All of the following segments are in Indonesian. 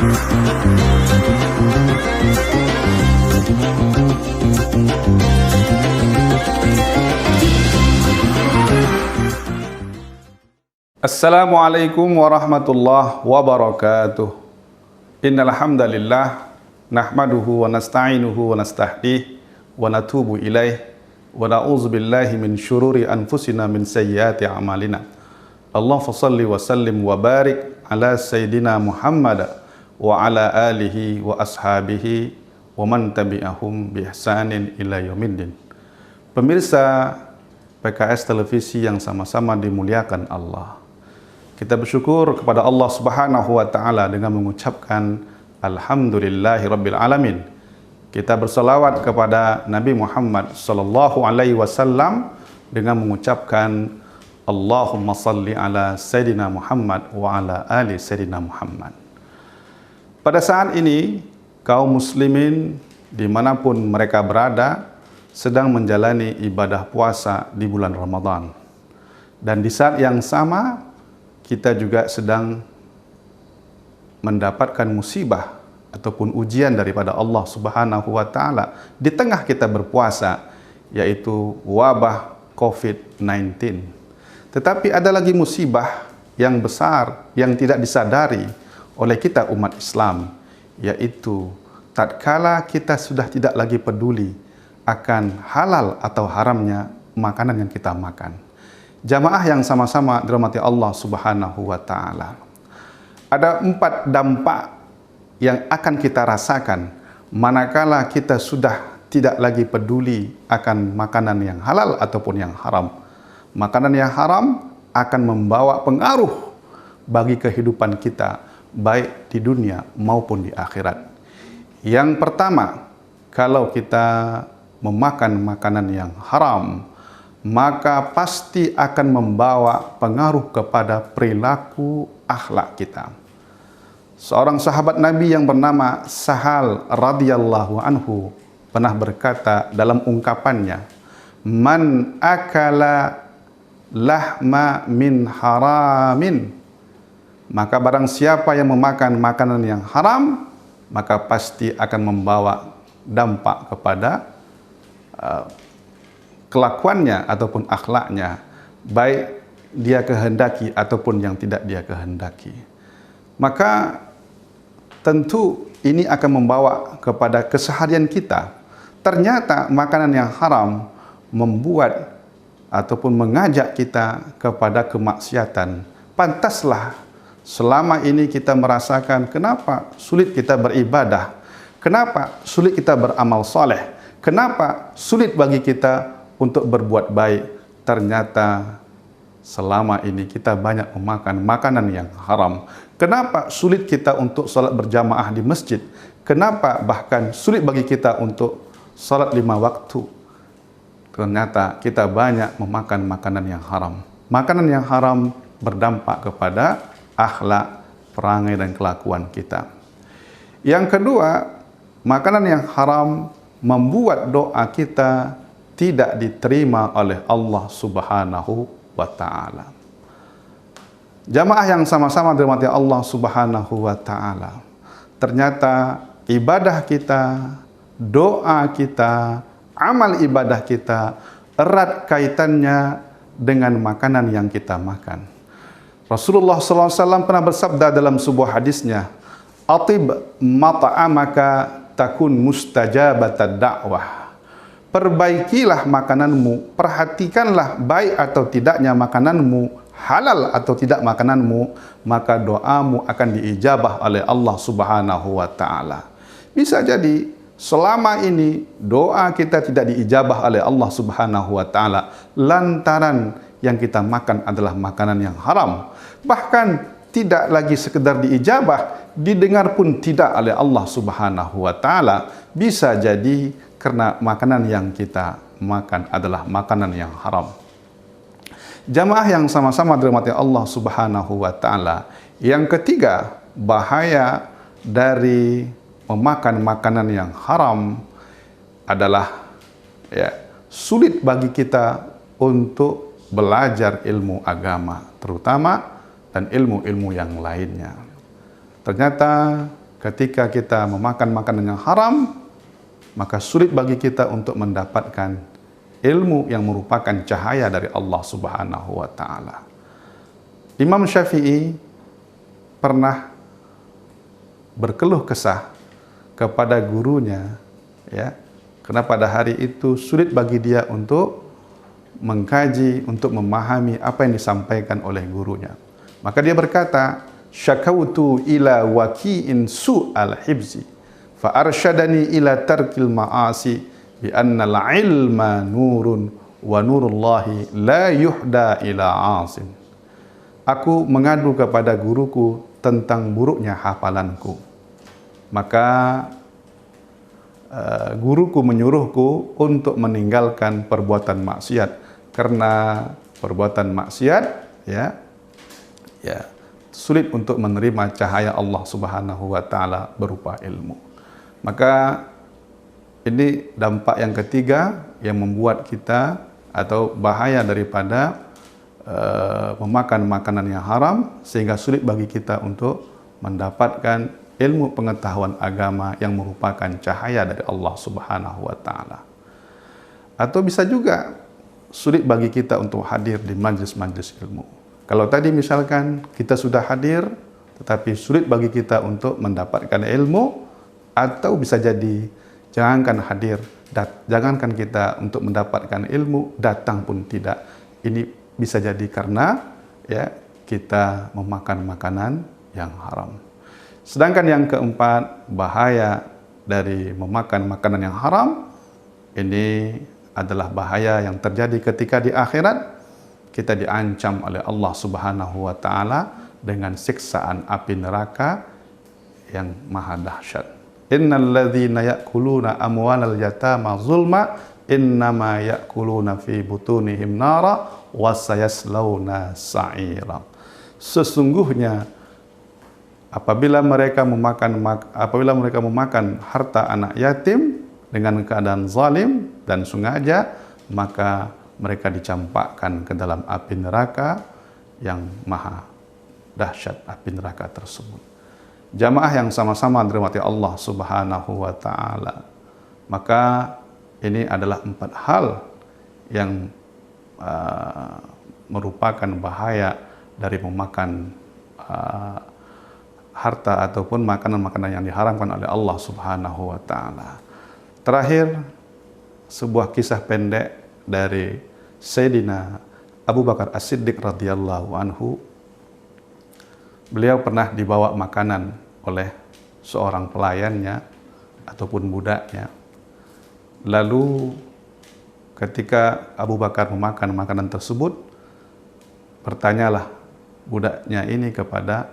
Assalamualaikum warahmatullahi wabarakatuh. Innal hamdalillah nahmaduhu wa nasta'inuhu wa nastahdihi wa natubu ilaih wa na'udzu billahi min syururi anfusina min sayyiati a'malina. Allahumma shalli wa sallim wa barik ala sayyidina Muhammad wa ala alihi wa ashabihi wa man tabi'ahum bi ihsanin ila yaumiddin. Pemirsa PKS Televisi yang sama-sama dimuliakan Allah, kita bersyukur kepada Allah Subhanahu wa Ta'ala dengan mengucapkan Alhamdulillahi Rabbil Alamin. Kita berselawat kepada Nabi Muhammad Sallallahu Alaihi Wasallam dengan mengucapkan Allahumma salli ala Sayyidina Muhammad wa ala ali Sayyidina Muhammad. Pada saat ini, kaum muslimin dimanapun mereka berada sedang menjalani ibadah puasa di bulan Ramadan. Dan di saat yang sama, kita juga sedang mendapatkan musibah ataupun ujian daripada Allah Subhanahu wa Ta'ala di tengah kita berpuasa, yaitu wabah COVID-19. Tetapi ada lagi musibah yang besar yang tidak disadari oleh kita umat Islam, yaitu tatkala kita sudah tidak lagi peduli akan halal atau haramnya makanan yang kita makan. Jamaah yang sama-sama dirahmati Allah Subhanahu wa Ta'ala, ada 4 dampak yang akan kita rasakan manakala kita sudah tidak lagi peduli akan makanan yang halal ataupun yang haram. Makanan yang haram akan membawa pengaruh bagi kehidupan kita, baik di dunia maupun di akhirat. Yang pertama, kalau kita memakan makanan yang haram, maka pasti akan membawa pengaruh kepada perilaku akhlak kita. Seorang sahabat Nabi yang bernama Sahal radhiyallahu anhu pernah berkata dalam ungkapannya, "Man akala lahma min haramin," maka barang siapa yang memakan makanan yang haram, maka pasti akan membawa dampak kepada kelakuannya ataupun akhlaknya, baik dia kehendaki ataupun yang tidak dia kehendaki. Maka tentu ini akan membawa kepada keseharian kita. Ternyata makanan yang haram membuat ataupun mengajak kita kepada kemaksiatan. Pantaslah selama ini kita merasakan kenapa sulit kita beribadah, kenapa sulit kita beramal soleh, kenapa sulit bagi kita untuk berbuat baik. Ternyata selama ini kita banyak memakan makanan yang haram. Kenapa sulit kita untuk salat berjamaah di masjid? Kenapa bahkan sulit bagi kita untuk salat 5 waktu? Ternyata kita banyak memakan makanan yang haram. Makanan yang haram berdampak kepada akhlak, perangai dan kelakuan kita. Yang kedua, makanan yang haram membuat doa kita tidak diterima oleh Allah Subhanahu wa Ta'ala. Jamaah yang sama-sama dirahmati Allah Subhanahu wa Ta'ala, ternyata ibadah kita, doa kita, amal ibadah kita erat kaitannya dengan makanan yang kita makan. Rasulullah SAW pernah bersabda dalam sebuah hadisnya, "Atib mat'amaka takun mustajabatad da'wah." Perbaikilah makananmu, perhatikanlah baik atau tidaknya makananmu, halal atau tidak makananmu, maka doamu akan diijabah oleh Allah Subhanahu wa Ta'ala. Bisa jadi selama ini doa kita tidak diijabah oleh Allah Subhanahu wa Ta'ala lantaran yang kita makan adalah makanan yang haram. Bahkan tidak lagi sekedar diijabah, didengar pun tidak oleh Allah Subhanahu wa Ta'ala. Bisa jadi karena makanan yang kita makan adalah makanan yang haram. Jamaah yang sama-sama dirahmati Allah Subhanahu wa Ta'ala, yang ketiga, bahaya dari memakan makanan yang haram adalah sulit bagi kita untuk belajar ilmu agama, terutama dan ilmu-ilmu yang lainnya. Ternyata ketika kita memakan makanan yang haram, maka sulit bagi kita untuk mendapatkan ilmu yang merupakan cahaya dari Allah Subhanahu wa taala. Imam Syafi'i pernah berkeluh kesah kepada gurunya, ya, karena pada hari itu sulit bagi dia untuk mengkaji, untuk memahami apa yang disampaikan oleh gurunya. Maka dia berkata, syakautu ila waki'in su'al hibzi fa arsyadani ila tarkil ma'asi bi annal ilma nurun wa nurullahi la yuhda ila asin. Aku mengadu kepada guruku tentang buruknya hafalanku. Maka guruku menyuruhku untuk meninggalkan perbuatan maksiat, karena perbuatan maksiat ya sulit untuk menerima cahaya Allah Subhanahu wa taala berupa ilmu. Maka ini dampak yang ketiga yang membuat kita, atau bahaya daripada memakan makanan yang haram, sehingga sulit bagi kita untuk mendapatkan ilmu pengetahuan agama yang merupakan cahaya dari Allah Subhanahu wa taala. Atau bisa juga sulit bagi kita untuk hadir di majlis-majlis ilmu. Kalau tadi misalkan kita sudah hadir, tetapi sulit bagi kita untuk mendapatkan ilmu, atau bisa jadi jangankan hadir, jangankan kita untuk mendapatkan ilmu, datang pun tidak. Ini bisa jadi karena ya kita memakan makanan yang haram. Sedangkan yang keempat, bahaya dari memakan makanan yang haram ini adalah bahaya yang terjadi ketika di akhirat kita diancam oleh Allah Subhanahu wa taala dengan siksaan api neraka yang maha dahsyat. Innal ladzina ya'kuluna amwalal yatama zulma innama ya'kuluna fi butunihim nara wa sayaslawna sa'ira. Sesungguhnya apabila mereka memakan harta anak yatim dengan keadaan zalim dan sengaja, maka mereka dicampakkan ke dalam api neraka yang maha dahsyat, api neraka tersebut. Jamaah yang sama-sama dirahmati Allah Subhanahu wa taala. Maka ini adalah 4 hal yang merupakan bahaya dari memakan harta ataupun makanan-makanan yang diharamkan oleh Allah Subhanahu wa taala. Terakhir, sebuah kisah pendek dari Sayyidina Abu Bakar As-Siddiq radhiyallahu anhu. Beliau pernah dibawa makanan oleh seorang pelayannya ataupun budaknya. Lalu ketika Abu Bakar memakan makanan tersebut, bertanyalah budaknya ini kepada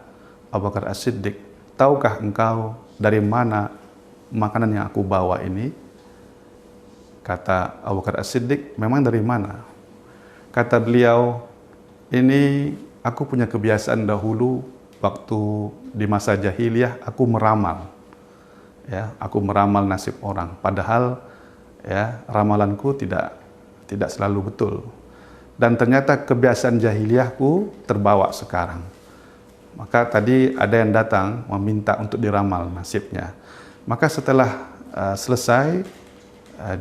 Abu Bakar As-Siddiq, tahukah engkau dari mana makanan yang aku bawa ini? Kata Abu Bakar As-Siddiq, memang dari mana? Kata beliau, ini aku punya kebiasaan dahulu waktu di masa jahiliyah, aku meramal. Ya, aku meramal nasib orang. Padahal ya, ramalanku tidak selalu betul. Dan ternyata kebiasaan jahiliyahku terbawa sekarang. Maka tadi ada yang datang meminta untuk diramal nasibnya. Maka setelah selesai,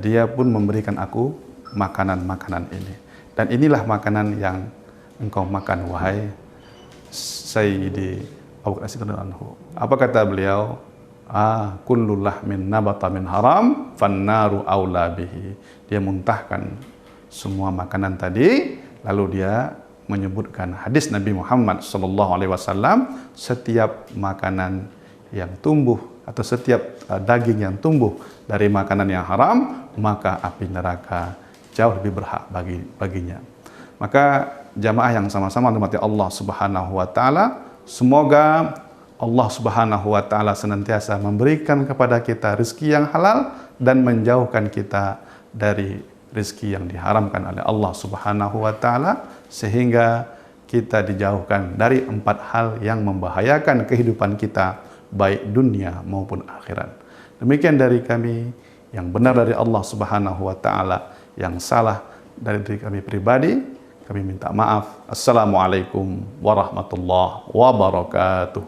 dia pun memberikan aku makanan-makanan ini. Dan inilah makanan yang engkau makan, wahai Sayyidi Abu Bakar As-Siddiq anhu. Apa kata beliau? Kullu lahmin nabata min haram fannaru aula bihi. Dia muntahkan semua makanan tadi, lalu dia menyebutkan hadis Nabi Muhammad SAW, setiap makanan yang tumbuh atau setiap daging yang tumbuh dari makanan yang haram, maka api neraka jauh lebih berhak baginya. Maka jamaah yang sama-sama dirahmati Allah Subhanahu wa taala, semoga Allah Subhanahu wa taala senantiasa memberikan kepada kita rezeki yang halal dan menjauhkan kita dari rezeki yang diharamkan oleh Allah Subhanahu wa taala, sehingga kita dijauhkan dari 4 hal yang membahayakan kehidupan kita baik dunia maupun akhirat. Demikian dari kami, yang benar dari Allah Subhanahu wa taala, yang salah dari diri kami pribadi, kami minta maaf. Assalamualaikum warahmatullahi wabarakatuh.